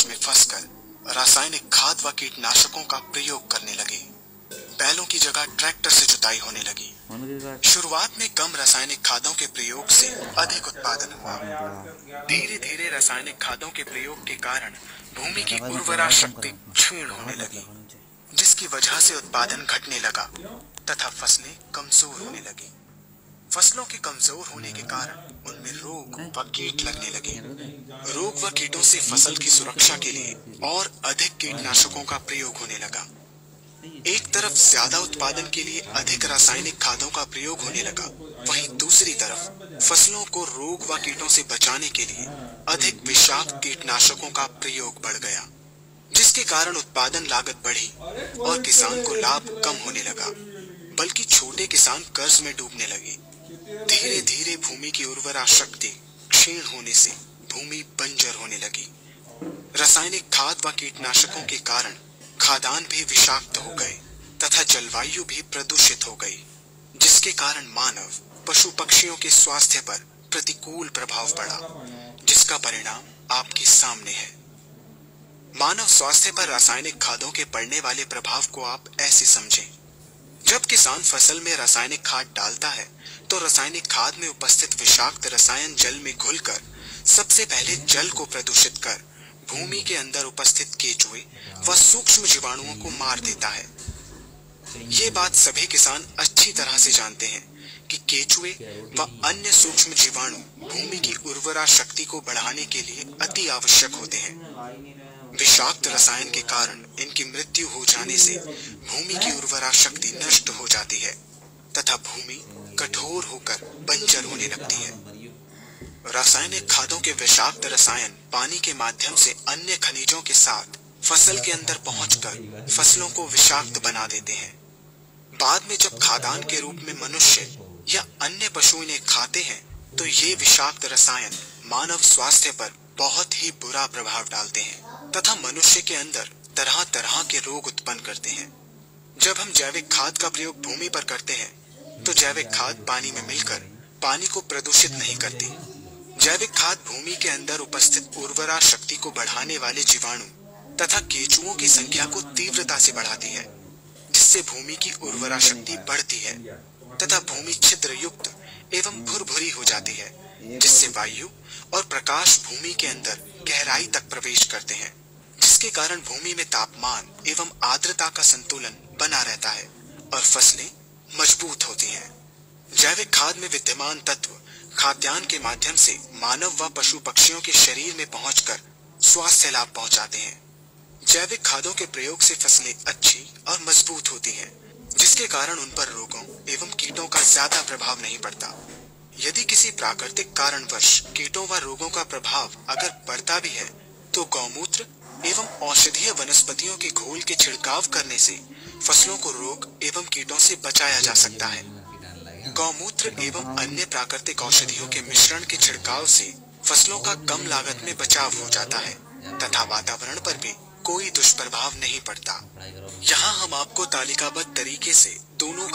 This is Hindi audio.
लालच में फंसकर रासायनिक खाद व कीटनाशकों का प्रयोग करने लगे। बैलों की जगह ट्रैक्टर से जुताई होने लगी। शुरुआत में कम रासायनिक खादों के प्रयोग से अधिक उत्पादन हुआ। धीरे धीरे रासायनिक खादों के प्रयोग के कारण भूमि की उर्वरा शक्ति क्षीण होने लगी, जिसकी वजह से उत्पादन घटने लगा तथा फसलें कमजोर होने लगी। फसलों के कमजोर होने के कारण उनमें रोग व कीट लगने लगे। रोग व कीटों से फसल की सुरक्षा के लिए और अधिक कीटनाशकों का प्रयोग होने लगा। एक तरफ ज्यादा उत्पादन के लिए अधिक रासायनिक खादों का प्रयोग होने लगा, वहीं दूसरी तरफ फसलों को रोग व कीटों से बचाने के लिए अधिक विषाक्त कीटनाशकों का प्रयोग बढ़ गया, जिसके कारण उत्पादन लागत बढ़ी और किसान को लाभ कम होने लगा, बल्कि छोटे किसान कर्ज में डूबने लगे। धीरे धीरे भूमि की उर्वरा शक्ति क्षीण होने से भूमि बंजर होने लगी। रासायनिक खाद व कीटनाशकों के कारण खाद्यान्न भी विषाक्त हो गए तथा जलवायु भी प्रदूषित हो गई, जिसके कारण मानव, पशु पक्षियों के स्वास्थ्य पर प्रतिकूल प्रभाव पड़ा, जिसका परिणाम आपके सामने है। मानव स्वास्थ्य पर रासायनिक खादों के पड़ने वाले प्रभाव को आप ऐसे समझें। जब किसान फसल में रासायनिक खाद डालता है तो रासायनिक खाद में उपस्थित विषाक्त रसायन जल में घुलकर सबसे पहले जल को प्रदूषित कर भूमि के अंदर उपस्थित केंचुए व सूक्ष्म जीवाणुओं को मार देता है। ये बात सभी किसान अच्छी तरह से जानते हैं कि केंचुए व अन्य सूक्ष्म जीवाणु भूमि की उर्वरा शक्ति को बढ़ाने के लिए अति आवश्यक होते हैं। विषाक्त रसायन के कारण इनकी मृत्यु हो जाने से भूमि की उर्वरा शक्ति नष्ट हो जाती है तथा भूमि कठोर होकर बंजर होने लगती है। रासायनिक खादों के विषाक्त रसायन पानी के माध्यम से अन्य खनिजों के साथ फसल के अंदर पहुंचकर फसलों को विषाक्त बना देते हैं। बाद में जब खाद्यान्न के रूप में मनुष्य या अन्य पशु इन्हें खाते हैं तो ये विषाक्त रसायन मानव स्वास्थ्य पर बहुत ही बुरा प्रभाव डालते हैं तथा मनुष्य के अंदर तरह तरह के रोग उत्पन्न करते हैं। जब हम जैविक खाद का प्रयोग भूमि पर करते हैं तो जैविक खाद पानी में मिलकर पानी को प्रदूषित नहीं करती। जैविक खाद भूमि के अंदर उपस्थित उर्वरा शक्ति को बढ़ाने वाले जीवाणु तथा केंचुओं की संख्या को तीव्रता से बढ़ाती है, जिससे भूमि की उर्वरा शक्ति बढ़ती है तथा भूमि छिद्र युक्त एवं भुरभुरी हो जाती है, जिससे वायु और प्रकाश भूमि के अंदर गहराई तक प्रवेश करते हैं, जिसके कारण भूमि में तापमान एवं आर्द्रता का संतुलन बना रहता है और फसलें मजबूत होती हैं। जैविक खाद में विद्यमान तत्व खाद्यान्न के माध्यम से मानव व पशु पक्षियों के शरीर में पहुंचकर स्वास्थ्य लाभ पहुंचाते हैं। जैविक खादों के प्रयोग से फसलें अच्छी और मजबूत होती हैं, जिसके कारण उन पर रोगों एवं कीटों का ज्यादा प्रभाव नहीं पड़ता। यदि किसी प्राकृतिक कारणवश कीटों व रोगों का प्रभाव अगर पड़ता भी है तो गौमूत्र एवं औषधीय वनस्पतियों के घोल के छिड़काव करने से फसलों को रोग एवं कीटों से बचाया जा सकता है। गौमूत्र एवं अन्य प्राकृतिक औषधियों के मिश्रण के छिड़काव से फसलों का कम लागत में बचाव हो जाता है तथा वातावरण पर भी कोई दुष्प्रभाव नहीं पड़ता। यहाँ हम आपको तालिकाबद्ध तरीके से दोनों